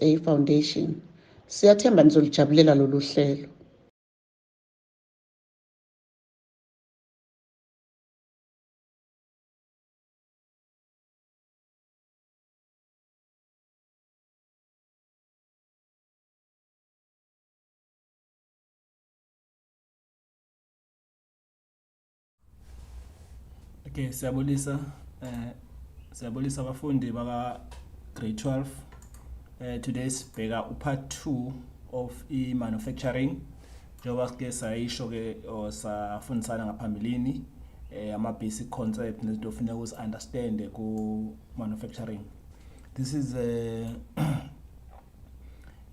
SA Foundation. Siyathemba nizolijabulela lolu hlelo. Okay, siyabulisa abafundi baka grade 12. Today sibheka part 2 of manufacturing. Njengoba sike sayisho ke safundisana ngaphambilini ama basic concept nezinto ofuneka uzi understand ku manufacturing. This is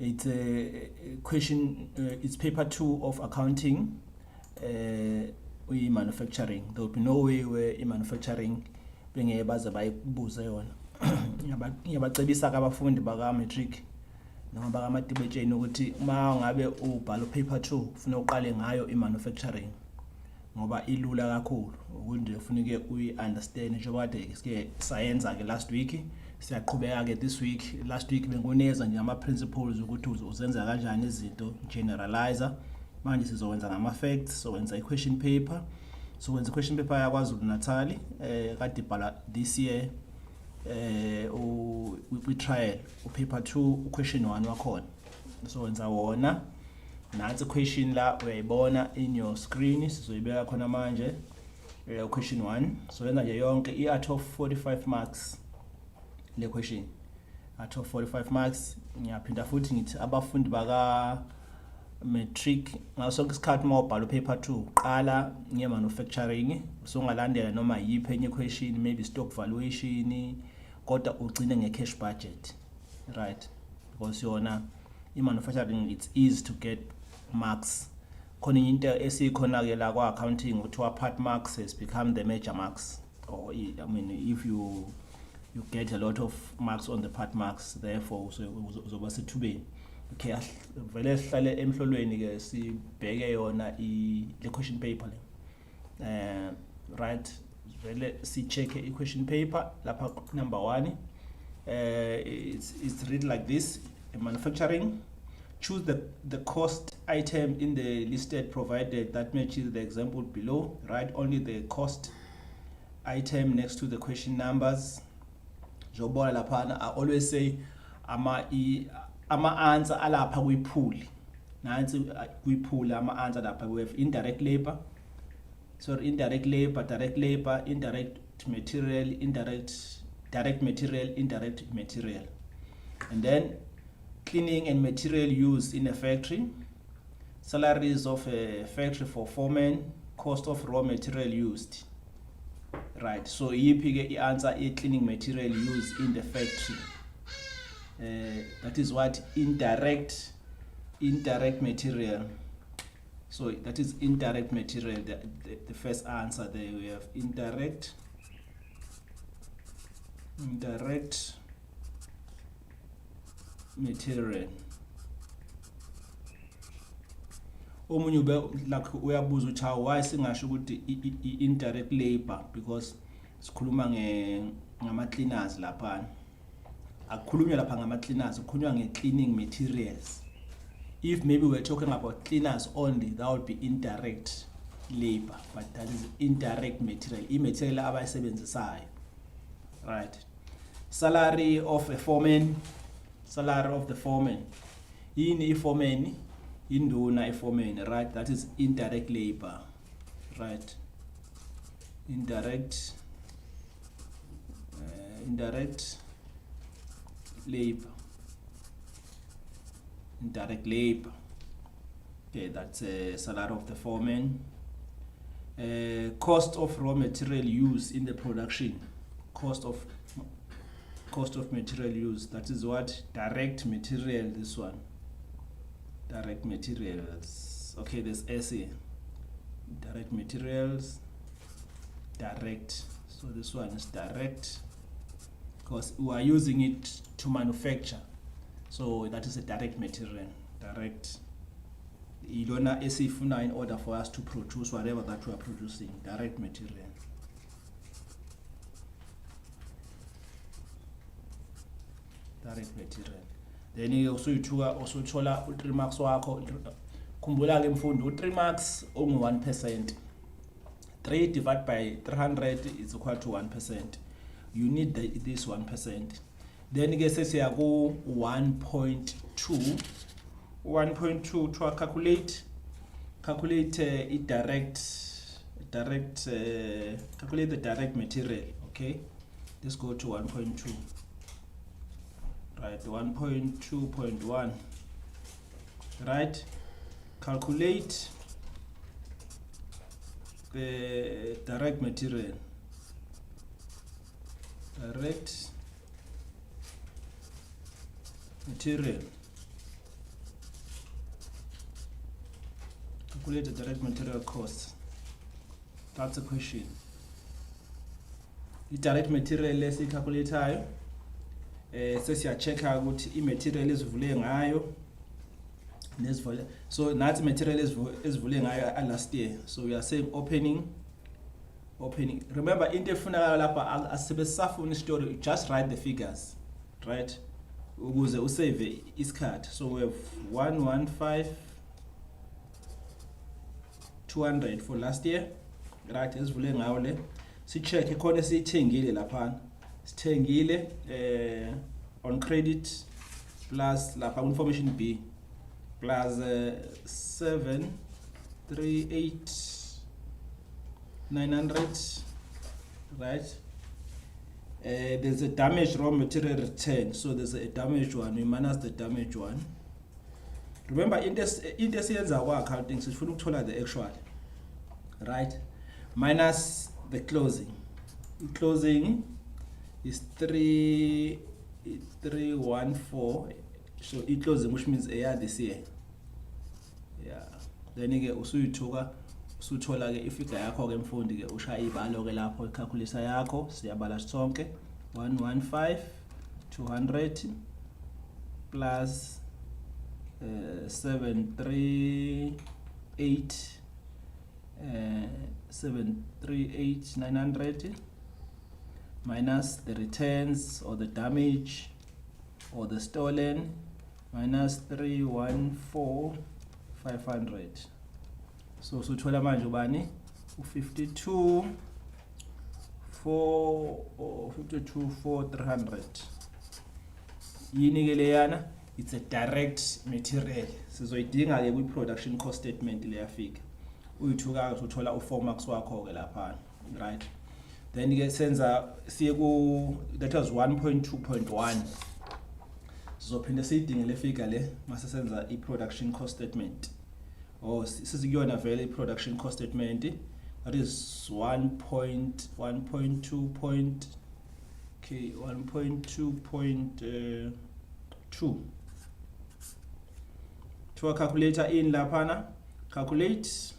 it's a question, it's paper 2 of accounting. Manufacturing, there will be no way where manufacturing bengeke baze bayibuze yona. Ngiyabacebisa abafundi baka matric noma baka matibetsheni ukuthi uma ngabe ubhala paper 2 ufuna uqale ngayo manufacturing ngoba ilula kakhulu ukuthi ufuneke uyi-understand njengoba kade sike sayenza ke last week, siyaqhubeka ke this week. Last week benguneza nje ama principles ukuthi uzenza kanjani izinto, generalizer. Manje sizowenza ngama facts, so wenza i-question paper. So wenza i-question paper yakwaZulu Natal kade bhala this year we trial paper 2 question 1 wakhona. So wenza wona, nansi question la uyayibona in your screen, sizoyibeka khona manje question 1. So wenza nje yonke i-out of 45 marks le question, out of 45 marks. Ngiyaphinda futhi ngithi abafundi baka matric ngasonke isikhathi uma ubhala paper 2 qala nge-manufacturing, songalandela noma yiphi enye question, maybe stock valuation, kodwa ugcine nge-cash budget, right? Because yona i-manufacturing it's easy to get marks. Khona into esikhona ke la kwa-accounting kuthiwa part marks has become the major marks, or I mean if you get a lot of marks on the part marks, therefore uzoba sethubeni. Okay, vele sihlale emhlolweni ke sibheke yona le question paper le. Right, vele si check i question paper lapha number 1. It's read like this: in manufacturing, choose the cost item in the listed provided that matches the example below. Write only the cost item next to the question numbers. Jobona lapha, I always say ama answer alapha kwi-pool. Nansi kwi-pool ama answer lapha. We have indirect labor, direct labor, indirect material, direct material, indirect material. And then cleaning and material used in a factory, salaries of a factory for foreman, cost of raw material used. Right, so yiphi ke i-answer cleaning material used in the factory. That is what indirect material. So that is indirect material. The first answer there, we have indirect material. Omunye like uyabuza ukuthi why singasho ukuthi indirect labor, because sikhuluma ngama cleaners lapha. Akukhulunywa lapha ngama cleaners, kukhulunywa nge-cleaning materials. If maybe we're talking about cleaners only, that would be indirect labor, but that is indirect material, i-material abayisebenzisayo. Right. Salary of the foreman, yini i-foreman, induna i-foreman, right? That is indirect labor, right? Indirect labor. Indirect labor. Okay, that's a salary of the foreman. Cost of raw material use in the production. Cost of material use. That is what? Direct material. This one. Direct materials. Okay, there's SA. Direct materials. Direct. So this one is direct, because we are using it to manufacture. So that is a direct material. Direct. Ilona esifuna in order for us to produce whatever that we are producing. Direct material. Direct material. then usuyithola u3 marks wakho. Khumbula ke mfundi u3 marks ongu 1%. 3 divided by 300 is equal to 1%. You need this 1%. Then ke sesiya ku 1.2. 1.2 to calculate calculate the direct material. Okay, let's go to 1.2. Right, 1.2.1. right, calculate the direct material. Calculate the direct material cost. That's a question. The direct material lesicalculator sesiya-check-a ukuthi i-material ezivule ngayo nesivule. So nathi material ezivule ngayo last year. So we are saying opening. Remember, into efunakala lapha asibesafuna story, just write the figures, right? Ukuze usave isikhathi. So we have 115,200 for last year, right? Esivule ngayo le. Si check ikhona siyithengile lapha. Sithengile on credit plus lapha information B plus 738,900, right? There's a damaged raw material return, so there's a damaged one. We minus the damaged one. Remember, in this our accounting, so if you look at the actual, right, minus the closing. Closing is 314. So it closing, which means a year this year. Yeah. Then you get usuyithola ke ifigure yakho ke mfundi ke ushaya ibalo ke lapho icalculator yakho siyabala sonke 115,200 plus 738,900 minus the returns or the damage or the stolen minus 314,500. So suthola manje ubani u52,400. Yini ke leyana? It's a direct material. Sizoyidinga ke kwi-production cost statement le yafika. Uyithuka uthola u4 marks wakho ke lapha, right? Then ke senza siye ku, that was 1.2.1. Sizophinda siyidinge le figure le mase senza i-production cost statement. Oh, sizikuyona vele i-production cost statement. That is 1.2.2. To a calculator in lapana, calculate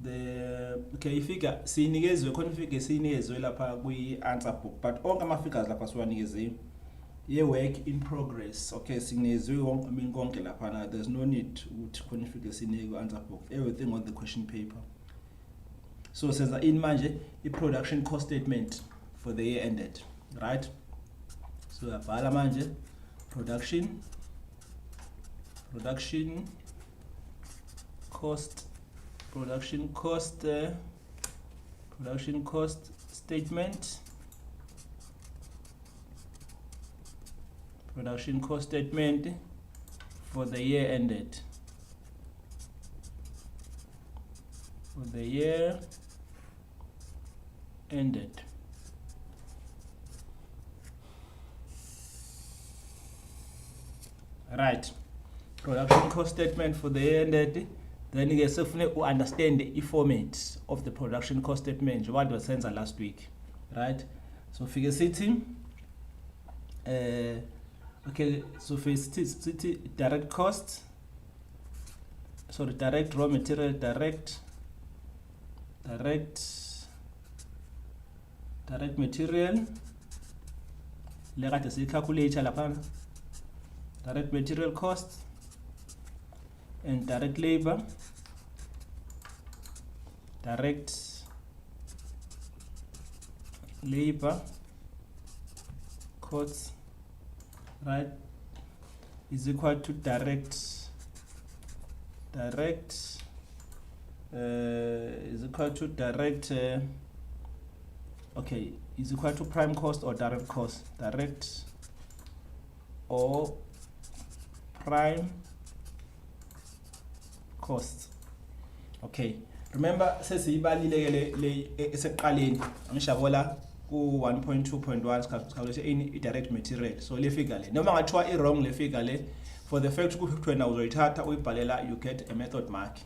the figure sinikezwe khona ifigure sinikezwe lapha kwi-answer book, but onke ama-figures lapha siwanikezwe ye-work in progress. Okay, sinikezwe konke lapha. There's no need ukuthi khona ifigure sinikezwe answer book, everything on the question paper. So senza in manje i-production cost statement for the year ended, right? So uyabhala manje production cost statement. Production cost statement for the year ended. Right. Production cost statement for the year ended. Then you get to understand the format of the production cost statement. What was sent last week, right? So figure city. Okay. So for city direct cost. Sorry, direct raw material, direct material. Let's see calculator lapha. Direct material cost and direct labor, costs, right? is equal to direct is equal to direct okay, is equal to prime cost or direct cost, direct or prime cost. Okay, remember sesiyibalile le eseqaleni angishabola ku 1.2.1 calculate in direct material. So le figure le noma ngathiwa I wrong le figure le, for the fact ukuthi wena uzoyithatha uyibhalela, you get a method mark.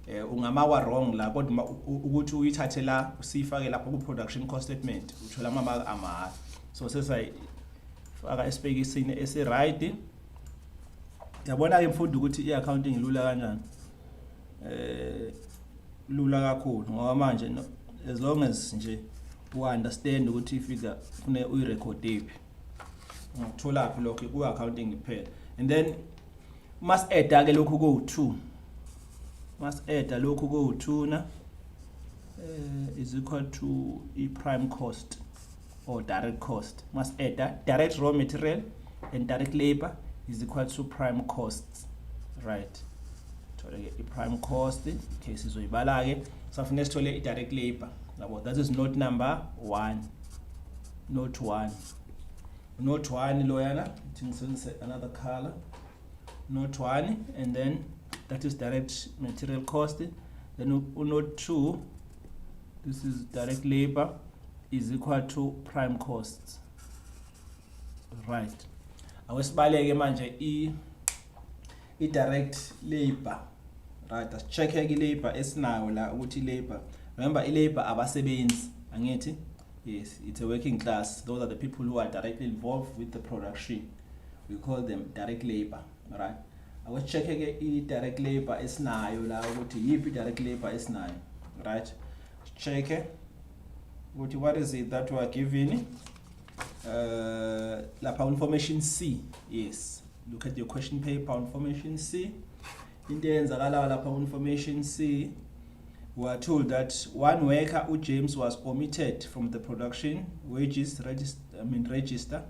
Ungamawa wrong la kodwa ukuthi uyithathe la usifake lapho ku production cost statement uthola ama ama. So sesayifaka esipekisini esi right. Yabona ke mfundi ukuthi I accounting ilula kanjani. Lula kakhulu ngoba manje as long as nje u understand ukuthi ifigure kune uyirecord ephi ngithola phi lokho ku accounting kuphela. And then must add ke lokho ku 2, must add lokho ku 2 na is equal to I prime cost or direct cost. Must add direct raw material and direct labor is equal to prime costs, right? I prime cost, okay, sizoyibala ke safuneka sithole I direct labor. Now that is note number 1. Note 1 loyana, another color. Note 1, and then that is direct material cost. Then note 2, this is direct labor is equal to prime costs, right? Awesibaleke manje I direct labor, right? Check ke labor esinayo la ukuthi labor, remember I labor abasebenzi angithi, yes, it's a working class. Those are the people who are directly involved with the production. We call them direct labor, right? I was check ke I direct labor esinayo la ukuthi yipi direct labor esinayo, right? Check ukuthi what is it that we are given lapha information C. Yes, look at your question paper, information C. Into eyenzakala lapha information C, we are told that one worker James was omitted from the production wages register.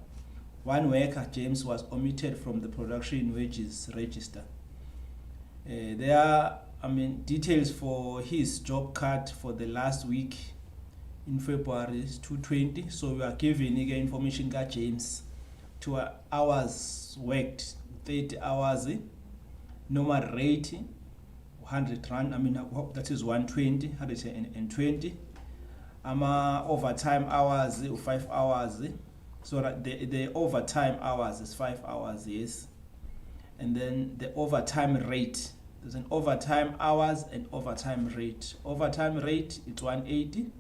One worker James was omitted from the production wages register. There are details for his job cut for the last week in February 220. So we are giving again information got James to hours worked, 30 hours, normal rate 100 rand, that is 120. Overtime hours 5 hours, so that the overtime hours is 5 hours, yes. And then the overtime rate, there's an overtime hours and overtime rate. Overtime rate is 180.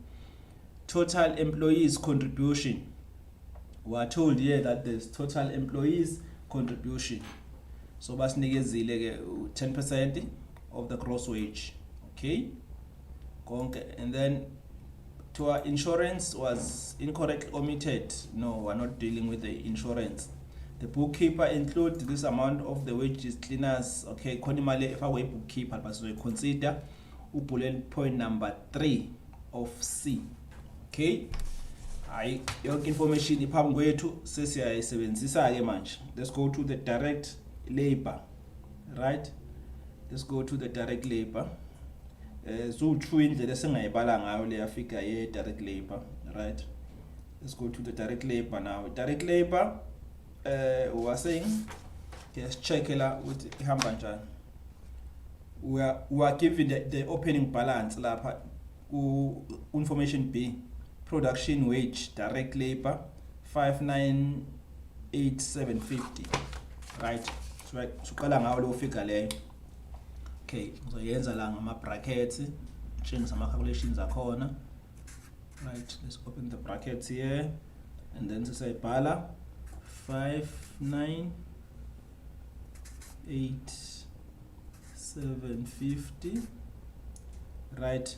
Total employees contribution, we are told here that there's total employees contribution, so basinikezile 10% of the gross wage, okay. And then to our insurance was incorrectly omitted. No, we're not dealing with the insurance. The bookkeeper include this amount of the wages cleaners, okay. Konimale if I were bookkeeper, but so consider bullet point number 3 of C, okay. Your information iphambi kwethu sesiyayisebenzisa ke manje. Let's go to the direct labor, right? Let's go to the direct labor. So true indlela singayibala ngayo le yafika ye direct labor, right? Let's go to the direct labor now. Direct labor we are saying, okay, let's check la ukuthi ihamba njani. We are given the opening balance lapha ku information B, production wage direct labor 598,750, right? So siqala ngawo lo figure leyo. Okay, uzoyenza la ngama brackets, change ama calculations akhona. Right, let's open the brackets here and then sisayibhala 598,750, right,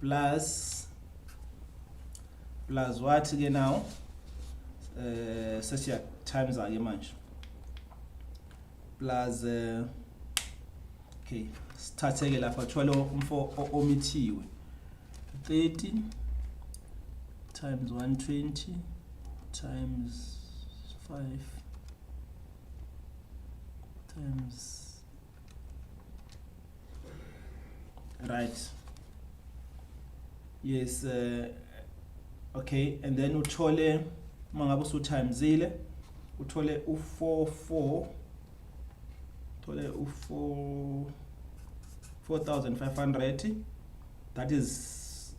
plus what again now? Sesiya times ake manje. Plus okay, sithathe lapha kuthiwa umfo omithiwe 30 times 120 times 5 times, right? Yes, okay, and then uthole mangabe usutimesile uthole u44 uthole u4,500. That is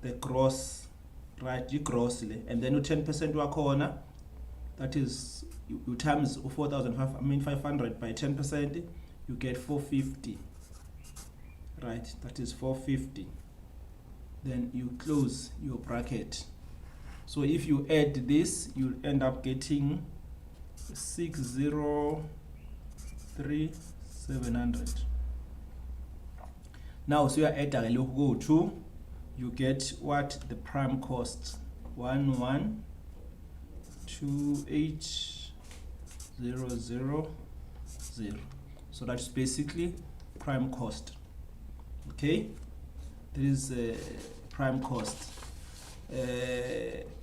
the gross, right? You grossly, and then 10% wakhona, that is you times 4,500 by 10%, you get 450, right? That is 450. Then you close your bracket. So if you add this, you end up getting 603,700. Now, so you add go to, you get what the prime cost, 1128000. So that's basically prime cost. Okay, there is a prime cost.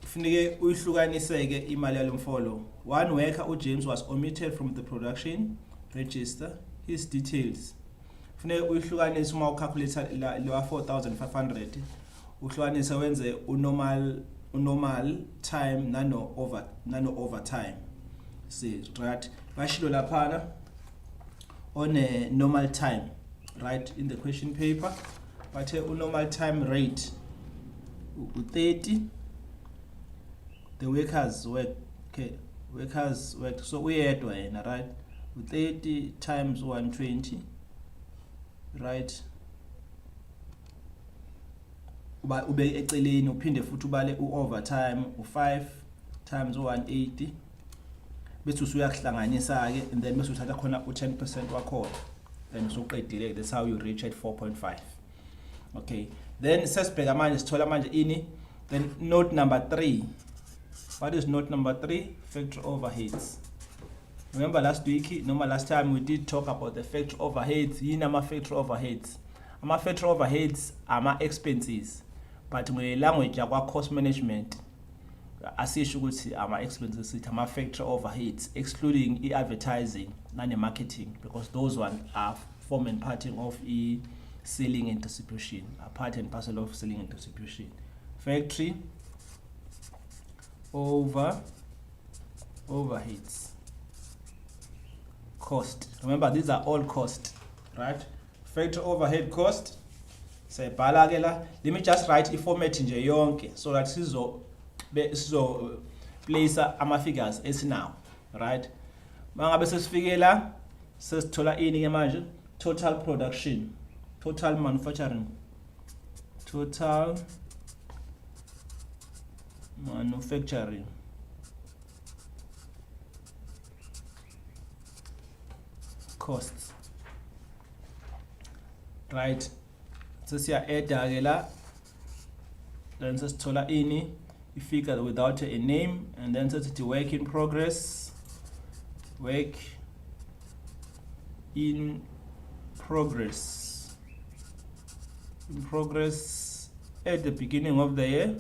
Funeke uyihlukanise ke imali yalomfolo. One worker uJames was omitted from the production register. His details. Funeke uyihlukanise uma ucalculate la 4,500. Uhlukanise wenze unormal time nano overtime. See, right? Bashilo laphana on a normal time, right, in the question paper. But a normal time rate 30. The workers work, okay, workers work, so we add one, right? 30 times 120, right? Uba ube eceleni uphinde futhi ubale overtime 5 times 180, bese usuyakuhlanganisa ke, and then bese uthatha khona u10% wakhona, then usuqedile. That's how you reach at 4.5. Okay, then sesibheka manje sithola manje ini. Then note number 3. What is note number 3? Factory overheads. Remember last time we did talk about the factory overheads. Yini ama factory overheads? Ama factory overheads ama expenses, but in language yakwa cost management asisho ukuthi ama expenses sithi ama factory overheads, excluding e-advertising nane marketing, because those ones are form and parting of selling and distribution, a part and parcel of selling and distribution. Factory overheads cost. Remember, these are all cost, right? Factory overhead cost. Say balagela. Let me just write format nje yonke so that sizo place ama figures as now, right? Mangabe sesifikela sesithola ini ke manje? Total production, total manufacturing, total manufacturing costs, right? Sesiya add ke la, then sesithola ini ifigure without a name, and then sesithi work in progress, work in progress at the beginning of the year,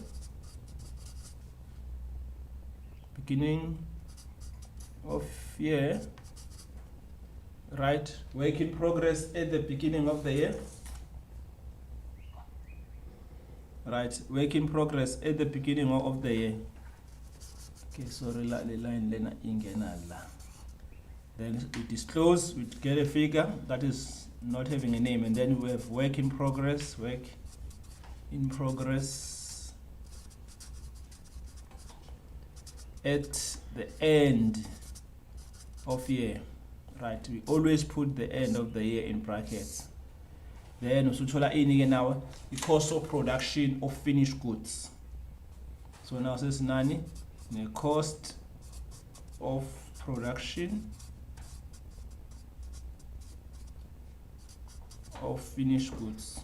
right? Work in progress at the beginning of the year, right? Work in progress at the beginning of the year. Okay, sorry, the line lena ingena la. Then we disclose, we get a figure that is not having a name, and then we have work in progress at the end of year, right? We always put the end of the year in brackets. Then usuthola ini ke now the cost of production of finished goods. So now says nani the cost of production of finished goods.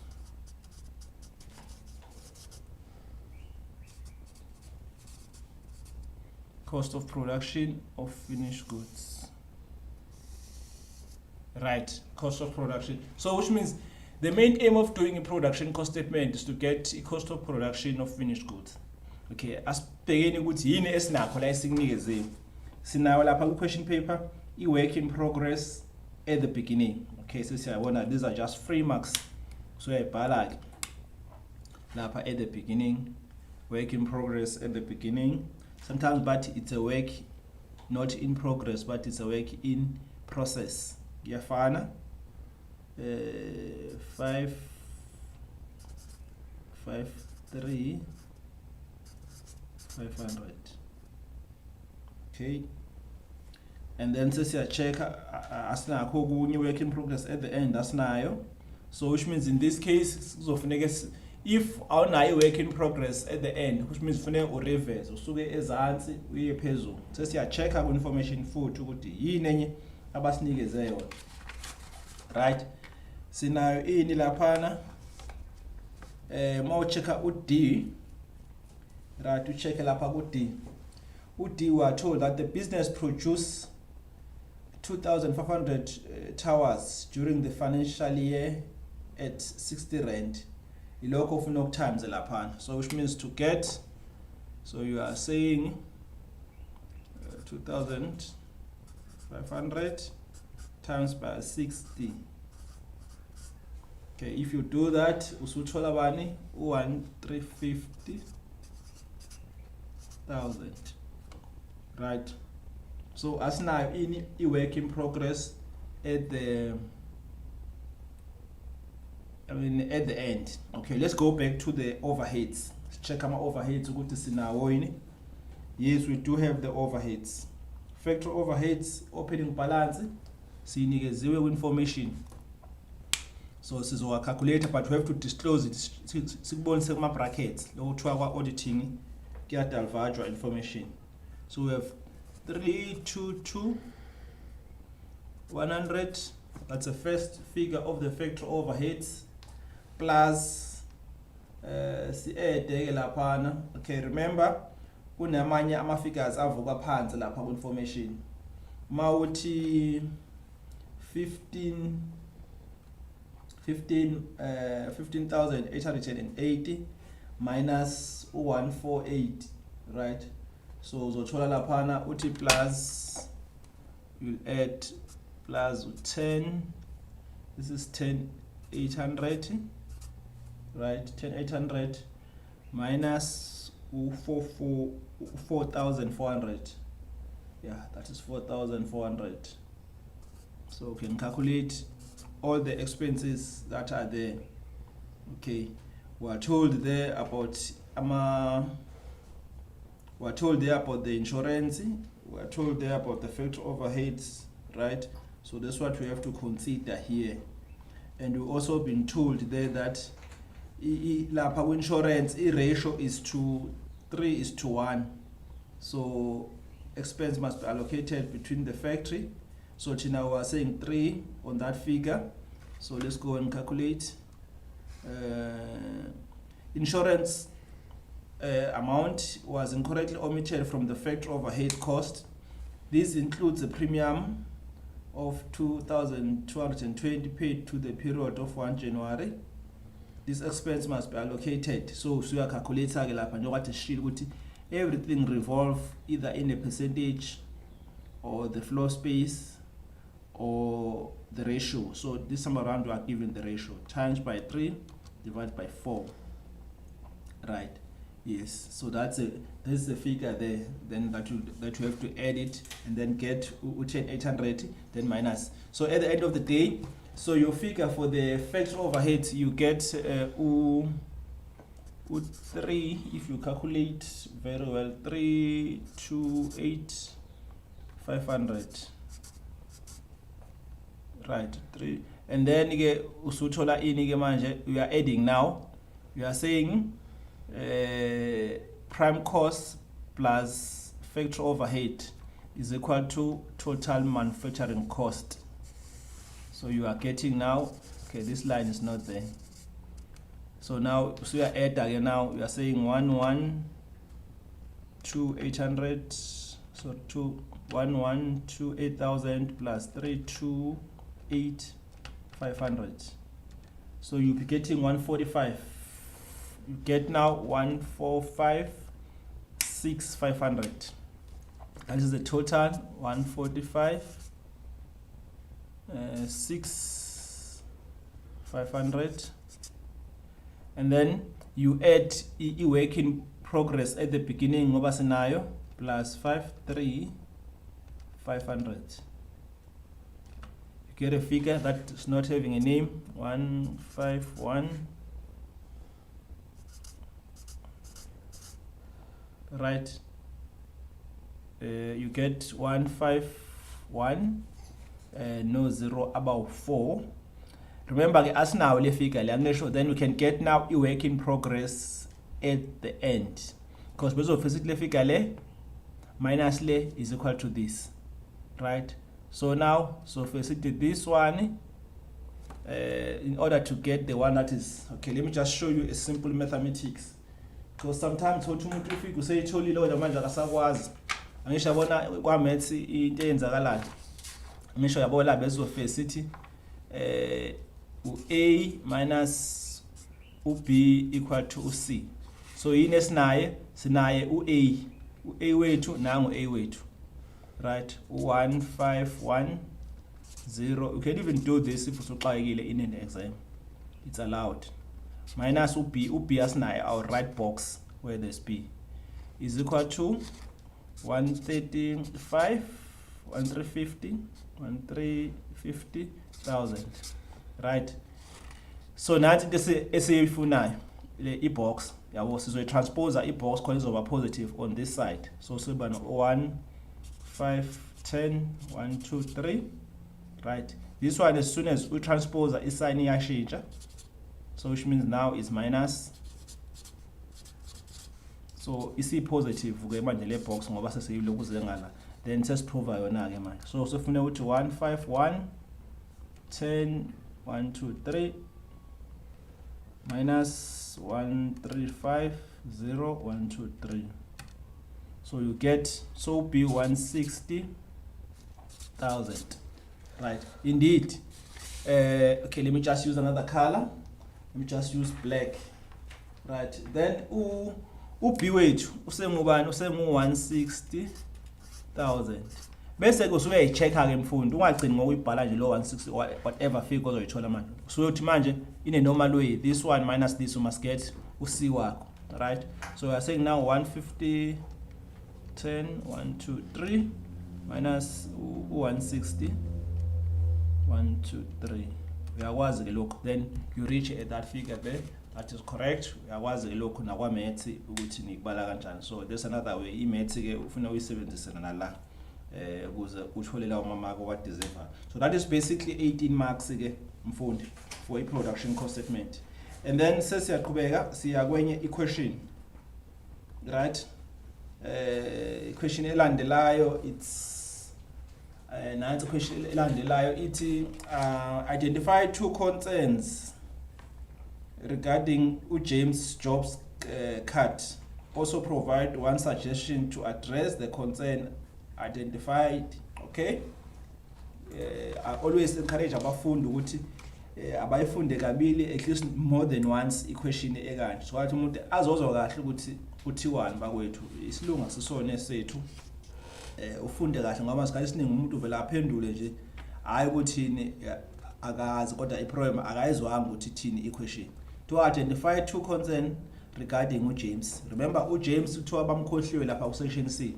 Cost of production of finished goods. Right, cost of production. So which means the main aim of doing a production cost statement is to get a cost of production of finished goods. Okay, asibhekeni ukuthi yini esinakho la esikunikeze. Sinayo lapha ku question paper i work in progress at the beginning. Okay, so these are just free marks. So uyayibhala lapha at the beginning, work in progress at the beginning. Sometimes but it's a work not in progress, but it's a work in process. Yafana 5 3 500. Okay, and then check asinakho kunye work in progress at the end asinayo. So which means in this case if awunayo work in progress at the end, which means kufanele ureverse usuke ezansi uye phezulu. Sesiyachecka ku information futhi ukuthi yini enye abasinikeze yona. Right, sinayo ini laphana mawuchecka u-D, right, ucheck lapha ku-D. U-D we are told that the business produced 2,500 towers during the financial year at 60 rand. Ilokho ufuna ukutimes laphana, so which means to get, so you are saying 2,500 times by 60. Okay, if you do that, usuthola bani 1,350,000. Right, so asinayo ini work in progress at the at the end. Okay, let's go back to the overheads. Let's check our overheads ukuthi sinawo yini. Yes, we do have the overheads. Factory overheads, opening balance sinikeziwe ku information. So sizowa calculate, but we have to disclose it. Sikubonise kuma brackets lo kuthiwa kwa auditing kuyadalvajwa information. So we have 322 100. That's the first figure of the factory overheads plus si-add laphana. Okay, remember kunamanye ama figures avuka phansi lapha ku information. Mawuthi 15,880 minus 148, right? So uzothola laphana uthi plus, you'll add plus 10, this is 10,800, right? 10,800 minus 4,400. Yeah, that is 4,400. So we can calculate all the expenses that are there. Okay, we are told there about the insurance, we are told there about the factory overheads, right? So that's what we have to consider here. And we've also been told there that lapha ku insurance ratio is 3:1. So expense must be allocated between the factory. So now we are saying 3 on that figure. So let's go and calculate. Insurance amount was incorrectly omitted from the factory overhead cost. This includes a premium of 2,220 paid to the period of 1 January. This expense must be allocated. So we are calculating everything revolve either in a percentage or the floor space or the ratio. So this time around we are given the ratio times by 3 divided by 4, right? Yes, so that's the figure there. Then that you have to add it and then get 10,800 then minus. So at the end of the day, so your figure for the factory overheads, you get 3, if you calculate very well, 328,500, right? 3, and then usuthola ini manje, we are adding now. We are saying prime cost plus factory overhead is equal to total manufacturing cost. So you are getting now, okay, this line is not there. So now, so we are adding now, we are saying 1,128,800, so 1,128,000 plus 328,500. So you'll be getting 145. You get now 145,6,500. That is the total 145, 6,500, and then you add work in progress at the beginning ngoba sinayo plus 53,500. You get a figure that is not having a name, 151, right? You get 151, no 0 about 4. Remember as now le figure le, then we can get now a work in progress at the end, because basically figure le minus le is equal to this, right? So now, so basically this one, in order to get the one that is, okay, let me just show you a simple mathematics, because sometimes what you figure say totally low the manje akasakwazi angisho yabona kwa maths into eyenzakalayo, ngisho yabona bezofase sithi u-a minus u-b equal to u-c. So yini sinaye u-a wethu nangu a wethu, right? 1510. You can even do this if usuxakekile in an exam, it's allowed. Minus u-b asinaye our right box where there's b is equal to 150,000, right? So nathi esiyifunayo le box yabo sizoyitranspose i-box khona izoba positive on this side. So siba no 1 5 10 1 2 3, right? This one, as soon as we transpose i-sign iyashintsha, so which means now is minus. So isi positive ke manje le box ngoba sesiyilokhu zengala, then sesiprova yona ke manje. So sifuna ukuthi 151 10 1 2 3 minus 135 0 1 2 3. So you get, so be 160,000, right? Indeed. Okay, let me just use another color. Let me just use black, right? Then u-b wethu usengubani, usengu-160,000. Bese usuyayichecka ke mfundi, ungagcini ngokuyibhala nje lo 160 whatever figure ozoyithola manje. Usuyothi manje in a normal way, this one minus this, you must get u-c wakho, right? So we are saying now 150 10 1 2 3 minus 160 1 2 3. Uyakwazi ke lokho, then you reach at that figure there. That is correct. Uyakwazi ke lokho nakwa math ukuthi nikubala kanjani. So there's another way. I-math ke ufuna uyisebenzise nala ukuze uthole lawo mamako wa deserve. So that is basically 18 marks ke mfundi for a production cost statement. And then sesiyaqhubeka siya kwenye equation, right? Question elandelayo, it's nansi question elandelayo ithi identify two concerns regarding James Jobs cut. Also provide one suggestion to address the concern identified. Okay, I always encourage abafundi ukuthi abayifunde kabili, at least more than once equation ekanje, so wathi umuntu azozwa kahle ukuthi uthiwani bakwethu, isilunga sisone sethu. Ufunde kahle ngoba isikhathi esiningi umuntu vele aphendule nje hayi ukuthini akazi, kodwa iprogram akayizwanga ukuthi ithini equation. To identify two concern regarding uJames. Remember uJames uthiwa bamkhohliwe lapha ku section C.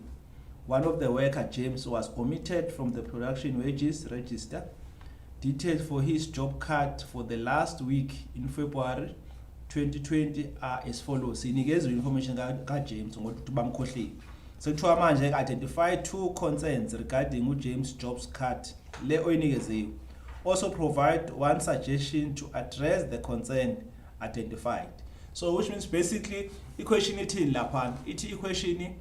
One of the worker James was omitted from the production wages register. Details for his job cut for the last week in February 2020 are as follows. Sinikeza information ka James ngokuthi bamkhohliwe. Sekuthiwa manje identify two concerns regarding James Jobs cut le oyinikeziwe. Also provide one suggestion to address the concern identified. So which means basically equation ithini lapha, ithi equation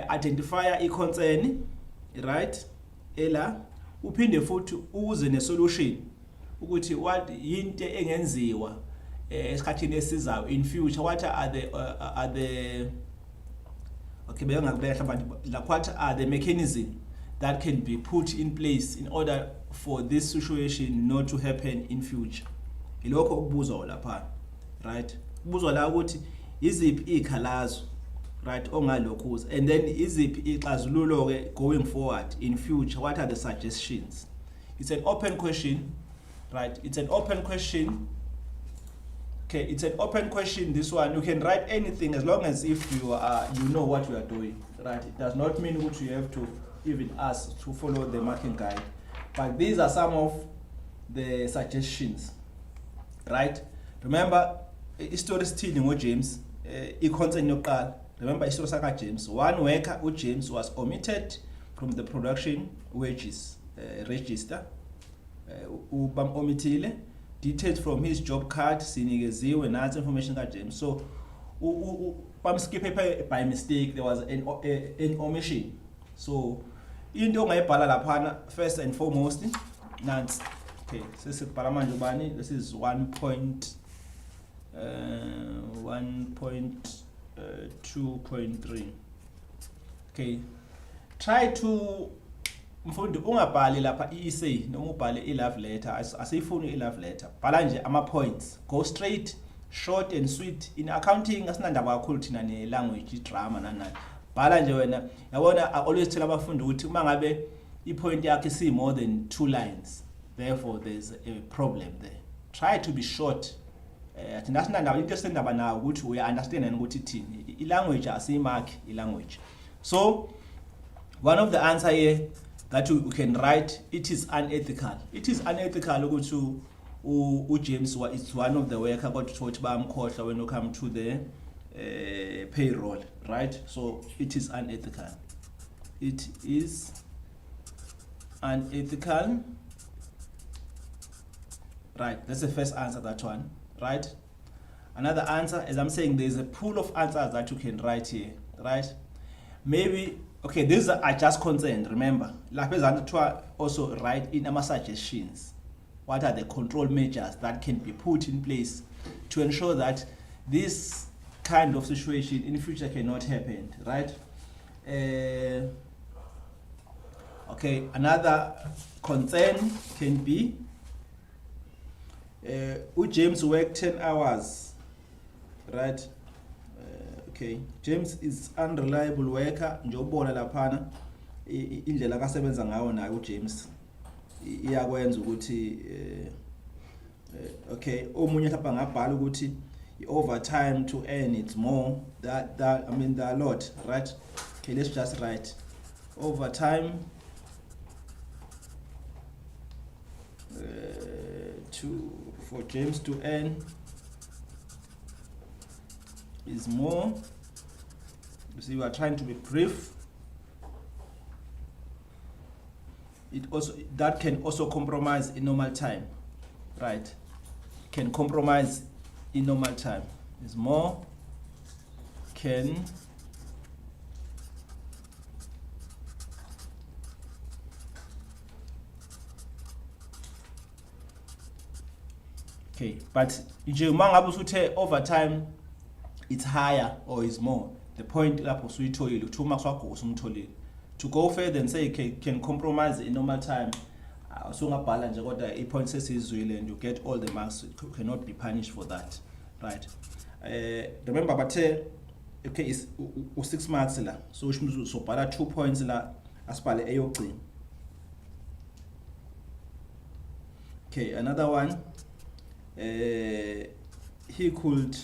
identifier i-concern, right? Ela uphinde futhi uze ne-solution ukuthi what yinto engenziwa esikhathini esizayo in future, what are the okay what are the mechanism that can be put in place in order for this situation not to happen in future. Ilokho ukubuzwa lapha, right? Kubuzwa la ukuthi iziphi ikhalazo, right, ongalokhuza, and then iziphi ixazululo ke going forward in future, what are the suggestions. It's an open question, right? It's an open question. Okay, it's an open question. This one, you can write anything as long as if you know what you are doing, right? It does not mean what you have to even ask to follow the marking guide, but these are some of the suggestions, right? Remember, story stealing with James, i-concern yokuqala. Remember, story saka James. One worker with James was omitted from the production wages register. Ubam omitile. Details from his job card sinikeziwe nansi information ka James. So skip by mistake, there was an omission. So into ongayibhala laphana first and foremost nansi. Okay, sesibhala manje ubani, this is 1.2.3. Okay, try to mfundi ungabhali lapha i-essay noma ubhale i-love letter, asiyifuni i-love letter. Bhala nje ama-points, go straight, short and sweet. In accounting asinandaba kakhulu thina ne-language, drama nanani. Bhala nje wena, yabona I always tell abafundi ukuthi uma ngabe i-point yakhe si more than 2 lines, therefore there's a problem there. Try to be short. Thina asinandaba, into esindaba nayo ukuthi uya-understand and ukuthi thini. I-language asiyimark i-language. So one of the answer here that you can write, it is unethical. It is unethical ukuthi James is one of the worker got to bamkhohlwa when you come to the payroll, right? So it is unethical. It is unethical. Right, that's the first answer, that one, right? Another answer, as I'm saying, there's a pool of answers that you can write here, right? Maybe, okay, these are just concerned, remember. Also write in our suggestions. What are the control measures that can be put in place to ensure that this kind of situation in the future cannot happen, right? Okay, another concern can be James worked 10 hours, right? Okay, James is unreliable worker. Njobona laphana indlela akasebenza ngayo nayo James iyakwenza ukuthi okay, omunye lapha ngabhala ukuthi overtime to earn it's more, that I mean there are a lot, right? Okay, let's just write overtime for James to earn is more. You see, we are trying to be brief. It also, that can also compromise in normal time, right? Can compromise in normal time. Is more can okay, but nje mangabe usuthe overtime it's higher or is more, the point lapho usuyitholile, 2 marks wakho usumtholile. To go further and say can compromise in normal time, usungabhala nje kodwa i-point sesizwile and you get all the marks, you cannot be punished for that, right? Remember bathe okay is 6 marks la, so sobhala 2 points la asibhale eyogcina. Okay, another one, he could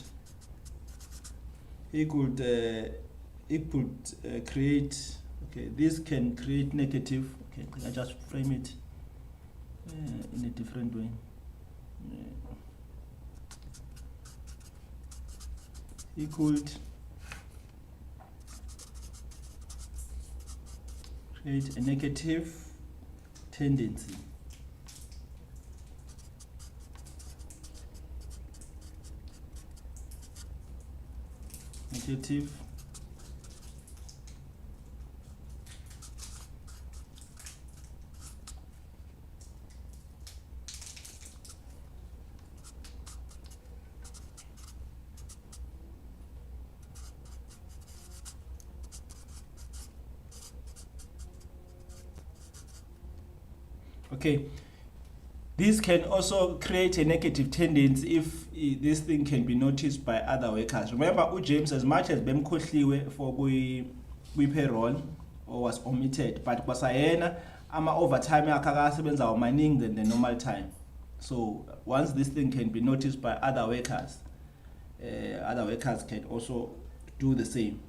create, okay, this can create negative. Okay, can I just frame it in a different way? He could create a negative tendency. Negative okay, this can also create a negative tendency if this thing can be noticed by other workers. Remember, James, as much as bemkhohliwe for we payroll or was omitted, but kwasayena overtime yakhe akasebenzayo maningi than the normal time. So once this thing can be noticed by other workers can also do the same.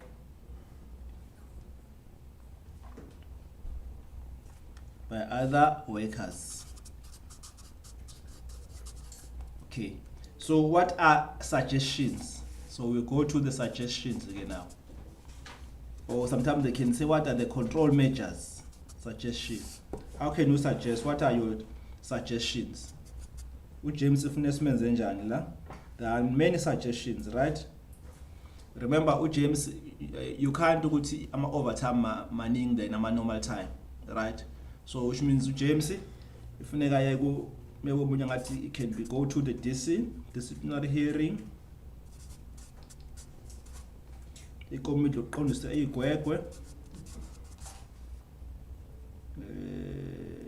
By other workers. Okay, so what are suggestions? So we go to the suggestions again now. Or sometimes they can say, what are the control measures? Suggestions. How can you suggest? What are your suggestions? James, there are many suggestions, right? Remember, James, you can't do it overtime maning than normal time, right? So which means James, if it can be go to the disciplinary hearing.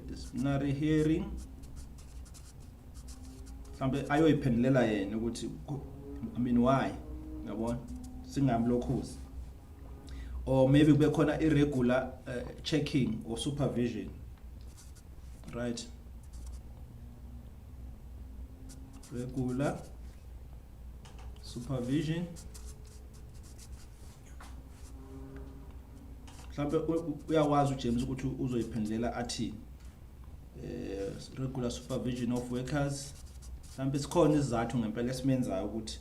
Disciplinary hearing. Something ayoyiphendelela yena ukuthi I mean why yabona singamlokhuzi, or maybe kube khona irregular checking or supervision, right? Regular supervision. Mhlawumbe uyawazi uJames ukuthi uzoyiphendelela athi regular supervision of workers. Mhlawumbe sikhona izathu ngempela esimenzayo ukuthi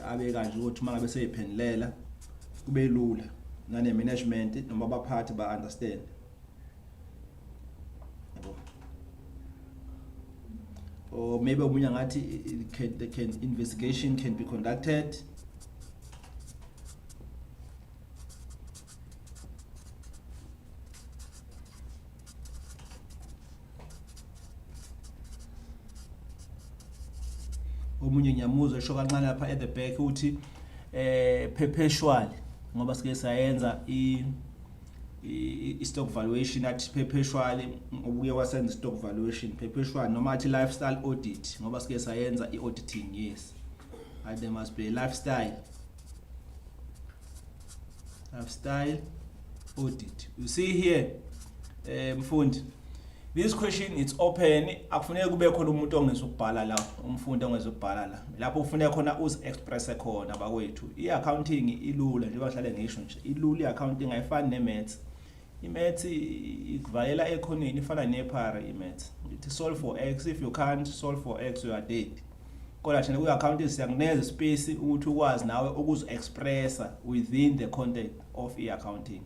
abe kanje ukuthi mangabe seyiphendelela kube lula nane management noma abaphathi ba understand. Yabo. Or maybe omunye ngathi investigation can be conducted. Omunye ngiyamuza esho kancane lapha at the back uthi perpetual ngoba sike sayenza i stock valuation at perpetual obuye wasenza stock valuation perpetual noma athi lifestyle audit ngoba sike sayenza I auditing. Yes, and there must be a lifestyle audit. You see here mfundi, this question it's open. Akufuneka kube khona umuntu ongezukubhala la, umfundi ongezukubhala la. Lapho ufuneka khona uzi express khona bakwethu. I-accounting ilula njengoba ngihlale ngisho nje. Ilula i-accounting ayifani ne-maths. I-maths ikuvalela ekhoneni ifana ne-para i-maths. It solve for x, if you can't solve for x you are dead. Kodwa thina ku-accounting siyakuneza space ukuthi ukwazi nawe ukuzi expressa within the content of i-accounting.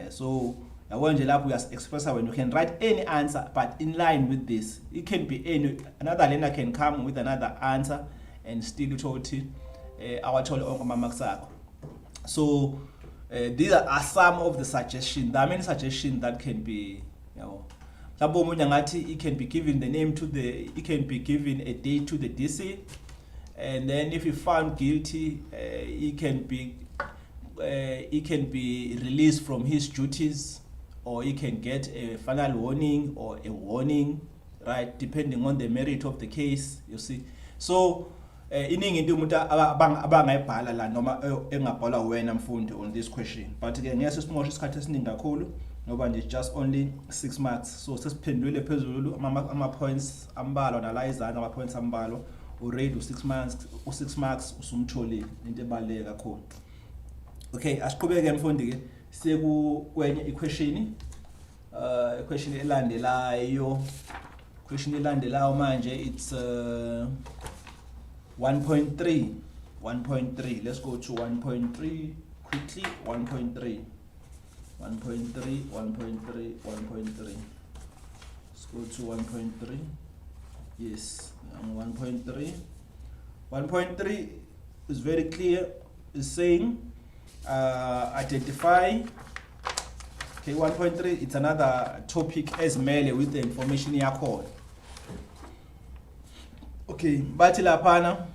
So when you express when you can write any answer, but in line with this, it can be another learner can come with another answer and still totally our marks. So these are some of the suggestions. There are many suggestions that can be, it can be given the name to it can be given a date to the DC, and then if you found guilty, it can be released from his duties, or he can get a final warning or a warning, right, depending on the merit of the case, you see. So iningi into umuntu abangayibhala la noma engabhala wena mfundi on this question, but again ngiyase simosha isikhathi esiningi kakhulu ngoba nje just only 6 marks. So sesiphendule phezulu ama points ambalwa nala izana ama points ambalwa already u6 marks usumtholile, into ebaleka kakhulu. Okay, asiqhubeke mfundi ke kwenye equation elandelayo. Question elandelayo manje it's 1.3. Let's go to 1.3 quickly. 1.3. Let's go to 1.3. Yes, 1.3. 1.3 is very clear. It's saying identify. Okay, 1.3, it's another topic as mele with the information yakho. Okay, but lapana,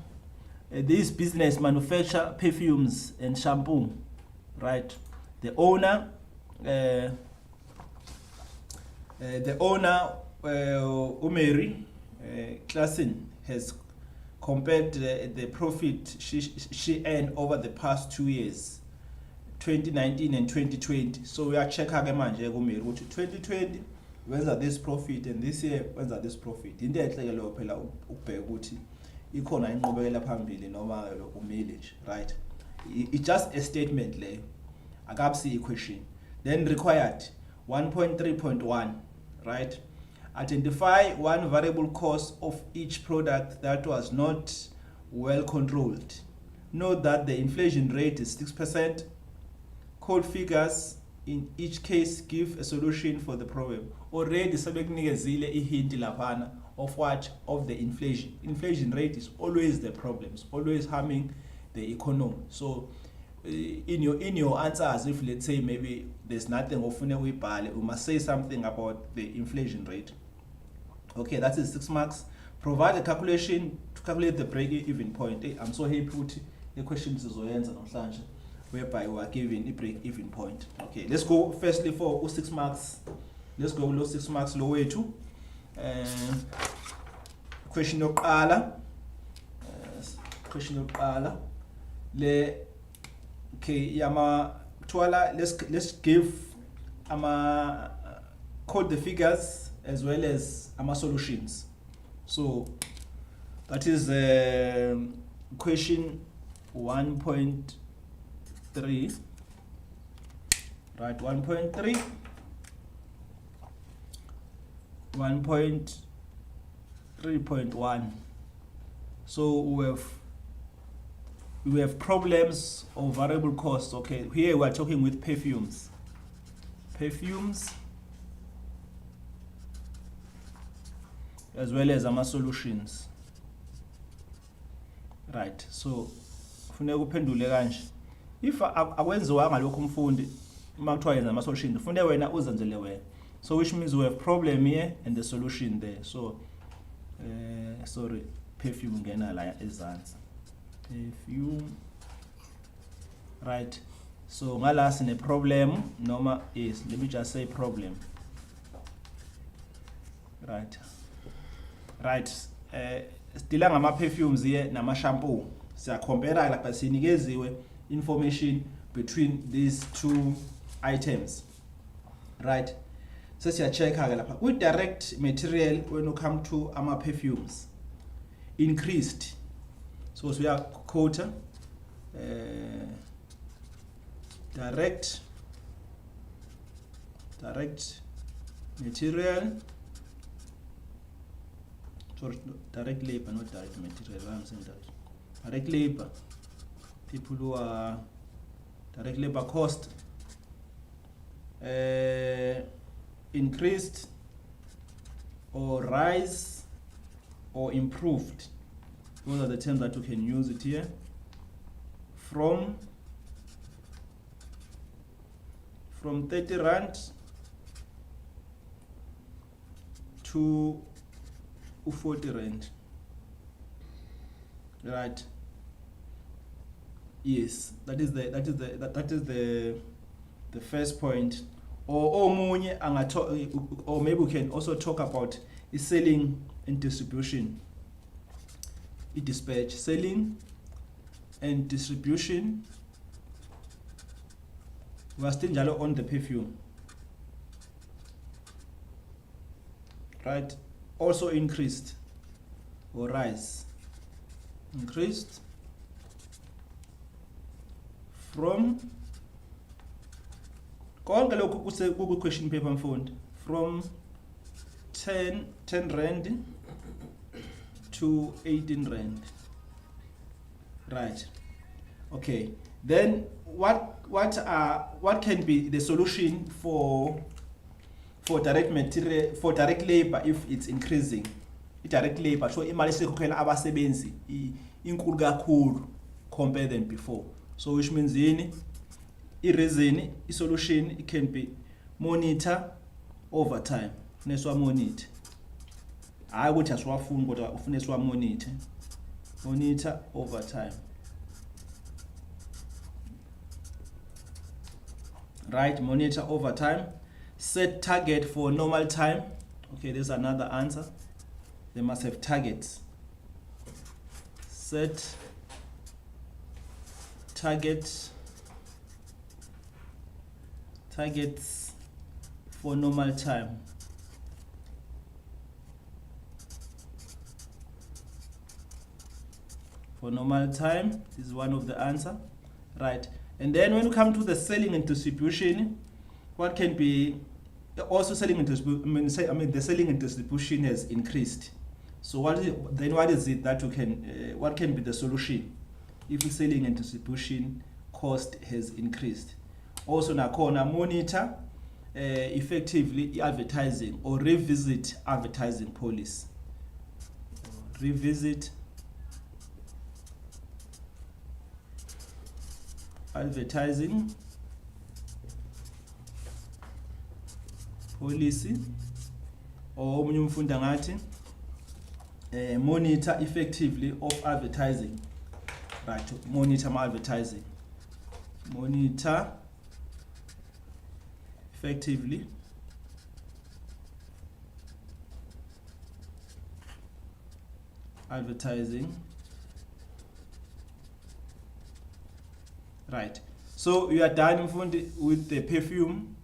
this business manufacture perfumes and shampoo, right? The owner, Umeri Klassen, has compared the profit she earned over the past 2 years 2019 and 2020. So uya-check-a ke manje kumele ukuthi 2020 wenza this profit and this year wenza this profit. Into enhle ke leyo phela ukubheka ukuthi ikhona inqubekela phambili noma kumile nje, right? It's just a statement leyo, akabusi equation. Then required 1.3.1, right? Identify one variable cost of each product that was not well controlled. Note that the inflation rate is 6%. Code figures in each case give a solution for the problem. Already sebekunikezile ihint laphana of what? Of the inflation. Inflation rate is always the problem. It's always harming the economy. So in your answers, if let's say maybe there's nothing ofune uyibhale, we must say something about the inflation rate. Okay, that is 6 marks. Provide a calculation to calculate the break-even point. I'm so happy with the questions whereby we are given a break-even point. Okay, let's go firstly for 6 marks. Let's go with 6 marks low way to question of Ala. Question of Ala. Okay, yama twala. Let's give code the figures as well as solutions. So that is question 1.3, right? 1.3, 1.3.1. So we have problems of variable costs. Okay, here we are talking with perfumes as well as solutions, right? So kufuneka uphendule kanje. If akwenziwanga lokho umfundi makuthiwa yenza ama-solution, kufuneka wena uzenzele wena. So which means we have problem here and the solution there. So sorry, perfume ngena la ezantsi, perfume, right? So ngala sine problem noma is, let me just say problem, right? Stila ngama perfumes here nama shampoo. Siya compare like sinikeziwe information between these two items, right? So siya check ke lapha with direct material when you come to ama perfumes increased. So we are quota direct material, sorry, direct labor, not direct material. I'm saying that direct labor, people who are direct labor cost increased or rise or improved. Those are the terms that you can use it here. From 30 rand to 40 rand, right? Yes, that is the first point. Or maybe we can also talk about selling and distribution. Dispatch, selling and distribution. We are still on the perfume, right? Also increased or rise. Increased from question paper fund from 10 rand to 18 rand, right? Okay, then what can be the solution for direct material, for direct labor if it's increasing? Direct labor, so imali sekhokhela abasebenzi inkulu kakhulu compared than before. So which means reason, solution, it can be monitor over time. Funeswa monitor. I would just want phone, but funeswa monitor over time. Right, monitor over time. Set target for normal time. Okay, there's another answer. They must have targets. Set target targets for normal time. For normal time, this is one of the answer, right? And then when we come to the selling and distribution, what can be also selling and distribution? The selling and distribution has increased. So what is it that you can? What can be the solution if the selling and distribution cost has increased? Also, nakona monitor effectively advertising or revisit advertising policy. Revisit advertising policy, or omunye umfundi angathi monitor effectively of advertising, right? Monitor my advertising, monitor effectively advertising, right? So you are done with the perfume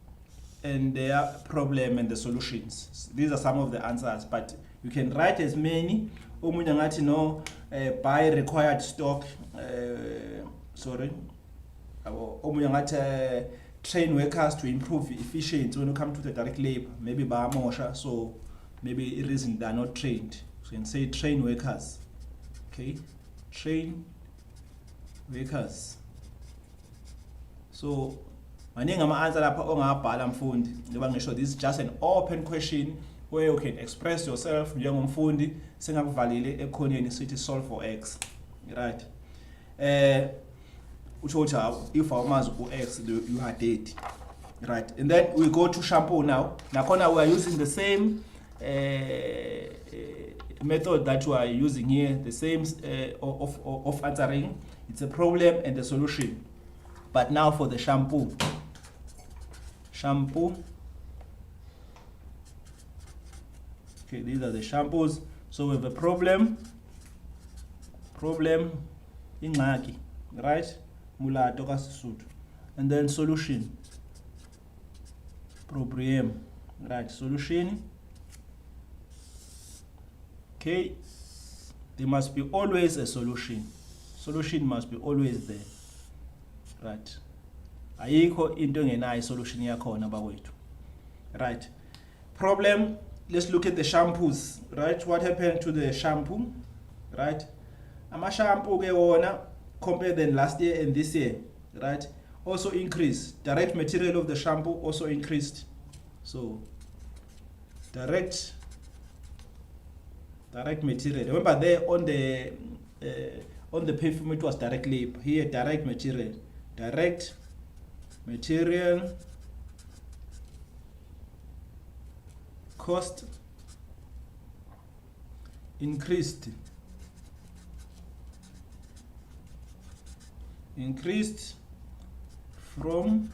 and their problem and the solutions. These are some of the answers, but you can write as many. Omunye ngathi no, buy required stock, omunye ngathi train workers to improve efficiency when you come to the direct labor. Maybe bayamosha, so maybe the reason they are not trained. So you can say train workers. Okay, train workers. So maningi ama-answer lapha ongabhala mfundi, njengoba ngisho this is just an open question where you can express yourself njengomfundi sengakuvalile ekhoneni sithi solve for x, right? If awumazi u-x you are dead, right? And then we go to shampoo now. Nakhona we are using the same method that we are using here, the same of answering. It's a problem and the solution. But now for the shampoo. Shampoo. Okay, these are the shampoos. So we have a problem, ingxaki, right? Mulato kasisutu. And then solution. Problem, right? Solution. Okay, there must be always a solution. Solution must be always there. Right. Ayikho into engenayo solution yakhona bakwethu. Right. Problem, let's look at the shampoos, right? What happened to the shampoo? Right? Ama shampoo ke wona compared than last year and this year, right? Also increased. Direct material of the shampoo also increased. So direct material. Remember there on the perfume it was direct labor. Here direct material. Direct material cost increased from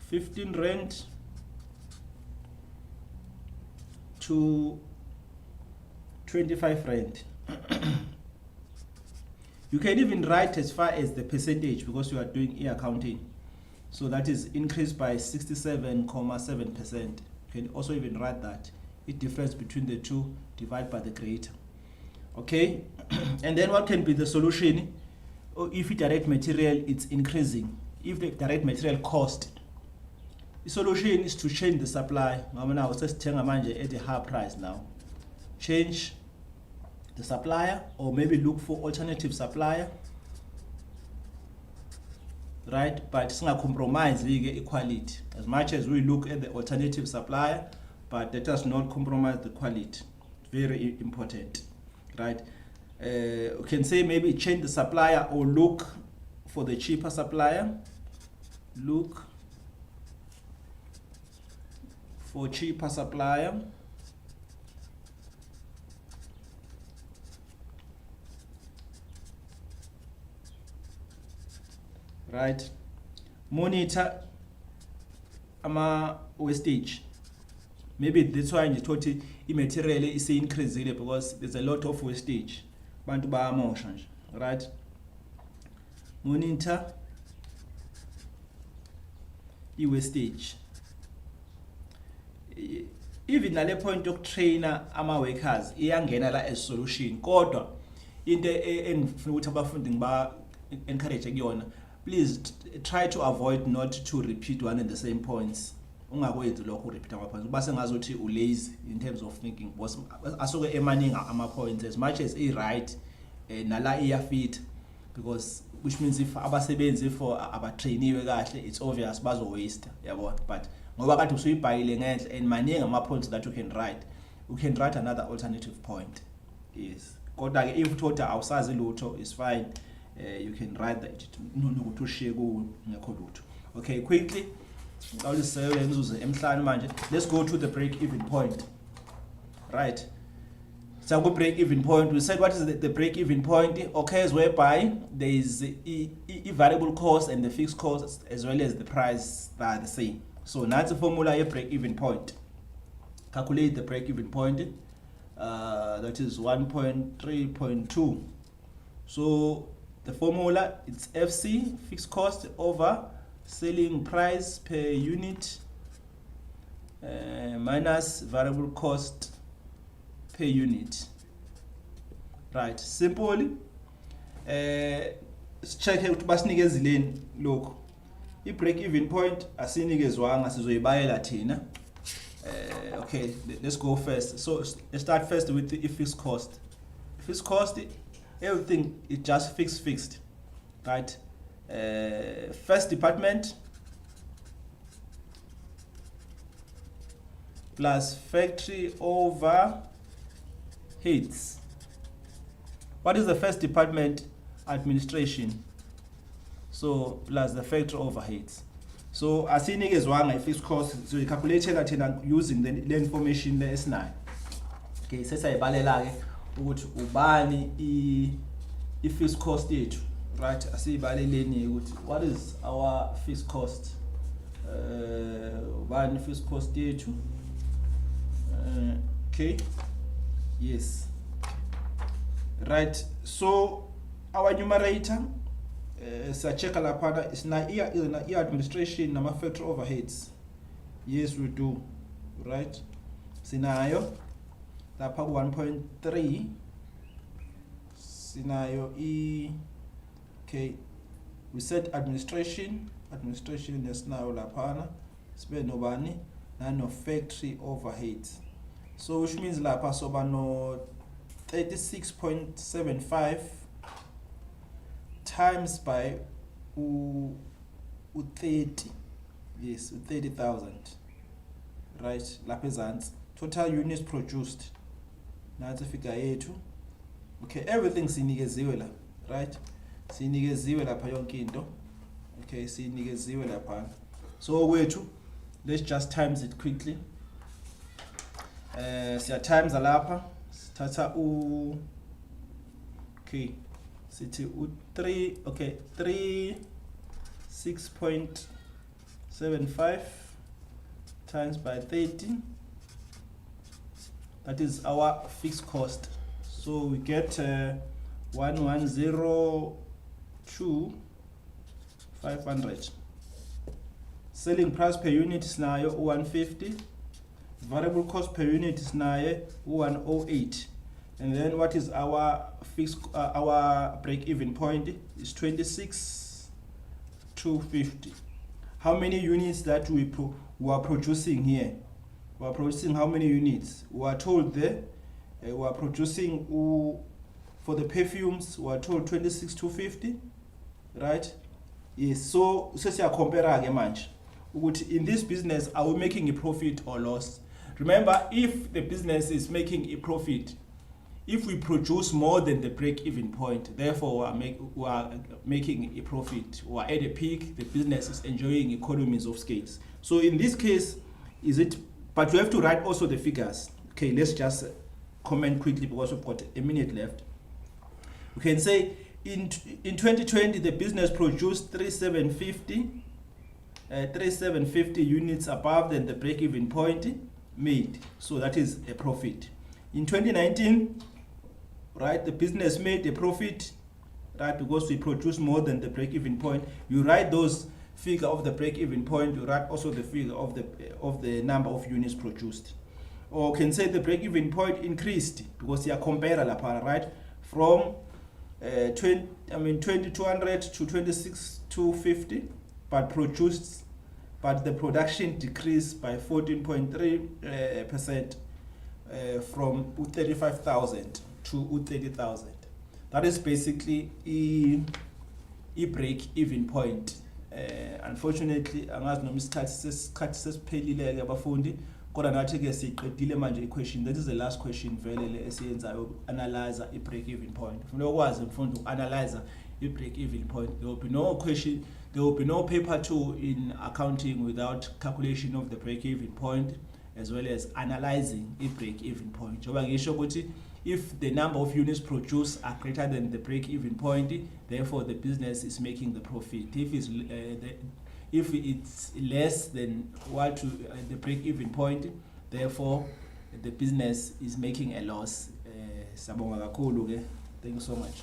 15 rand to 25 rand. You can even write as far as the percentage because you are doing e-accounting. So that is increased by 67.7%. You can also even write that. It difference between the two divided by the greater. Okay? And then what can be the solution? If direct material it's increasing, if the direct material cost, the solution is to change the supply. Now it's just at a higher price now. Change the supplier, or maybe look for alternative supplier, right? But it's not compromise the quality as much as we look at the alternative supplier, but that does not compromise the quality. Very important, right? You can say maybe change the supplier or look for the cheaper supplier. Look for cheaper supplier. Right, monitor ama wastage. Maybe that's why you thought material is increasing because there's a lot of wastage. Bantu bayamosha, right? Monitor i-wastage. Even nale point yokutrainer ama-workers iyangena la as solution, kodwa into engifuna ukuthi abafundi ngiba encourage kuyona, please try to avoid not to repeat one and the same points. Ungakwenzi lokho repeat ama-points kuba sengazuthi ulazy in terms of thinking, because asuke emaningi ama-points as much as i-right nala iyafit, because which means if abasebenzi for abatrainiwe kahle, it's obvious bazo waste, yabo. But ngoba kade usuyibhayile ngenhla and maningi ama-points that you can write another alternative point. Yes, kodwa ke if uthola awusazi lutho, is fine. You can write that nokuthi ushiye kungekho lutho. Okay, quickly let's go to the break-even point. Right, so go break-even point. We said what is the break-even point? Occurs whereby there is a variable cost and the fixed cost as well as the price are the same. So that's the formula a break-even point. Calculate the break-even point. That is 1.3.2. So the formula, it's FC, fixed cost, over selling price per unit minus variable cost per unit. Right, simple. Check ukuthi basinikezileni lokho. I-break-even point asinikezwanga, sizoyibayela thina. Okay, let's go first. So let's start first with the fixed cost. Fixed cost, everything is just fixed, right? First department plus factory overheads. What is the first department? Administration. So plus the factory overheads. So asinikezwanga fixed cost, so you calculate that using the information there is now. Okay, sesayibalela ke ukuthi ubani i-fixed cost yethu, right? Asiyibaleleni ukuthi what is our fixed cost, ubani fixed cost yethu. Okay, yes, right. So our numerator siyachecka lapha is na administration nama factory overheads. Yes, we do, right? Sinayo lapha 1.3, sinayo okay, we said administration yesinayo lapha sibe nobani nano factory overheads. So which means lapha soba no 36.75 times by 30, yes, 30,000, right? Lapha ezansi total units produced, nansi figure yethu. Okay, everything sinikeziwe la, right? Sinikeziwe lapha yonke into. Okay, sinikeziwe lapha. So wethu, let's just times it quickly. Siya times lapha sithatha okay, sithi 3, okay, 36.75 times by 30. That is our fixed cost. So we get 1,102,500. Selling price per unit is now 150. Variable cost per unit is now 108. And then what is our fixed our break-even point is 26,250. How many units that we are producing here? We are producing how many units? We are told there we are producing for the perfumes. We are told 26,250, right? Yes. So siya compare again manje. In this business, are we making a profit or loss? Remember, if the business is making a profit, if we produce more than the break-even point, therefore we are making a profit, or at a peak, the business is enjoying economies of scales. So in this case, but we have to write also the figures. Okay, let's just comment quickly because we've got a minute left. We can say in 2020, the business produced 3,750 units above than the break-even point made. So that is a profit. In 2019, right, the business made a profit, right, because we produced more than the break-even point. You write those figure of the break-even point, you write also the figure of the number of units produced. Or can say the break-even point increased because you are comparing lapha, right? From 2200 to 26,250, but the production decreased by 14.3% from 35,000 to 30,000. That is basically a break-even point. Unfortunately, angazi noma isikhathi sesiphelile abafundi, kodwa nathi ke siqedile manje i-question. That is the last question vele le esiyenzayo, analyze i break-even point. Ufuna ukwazi mfundi uanalyze i break-even point. There will be no question, there will be no paper 2 in accounting without calculation of the break-even point as well as analyzing a break-even point. Njoba ngisho ukuthi if the number of units produced are greater than the break-even point, therefore the business is making the profit. If it's less than what the break-even point, therefore the business is making a loss. Sabonga kakhulu ke. Thank you so much.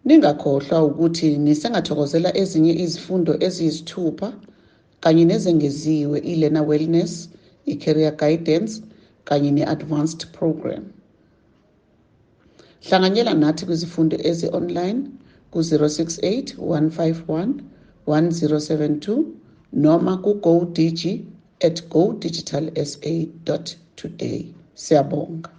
Ningakhohlwa ukuthi nisengathokozela ezinye izifundo eziyisithupha kanye nezengeziwe i-learner wellness, i-career guidance kanye ne-advanced program. Hlanganyela nathi kwizifundo ezi-online ku-068 151 1072 noma ku-GoDigi@godigitalsa.today. Siyabonga.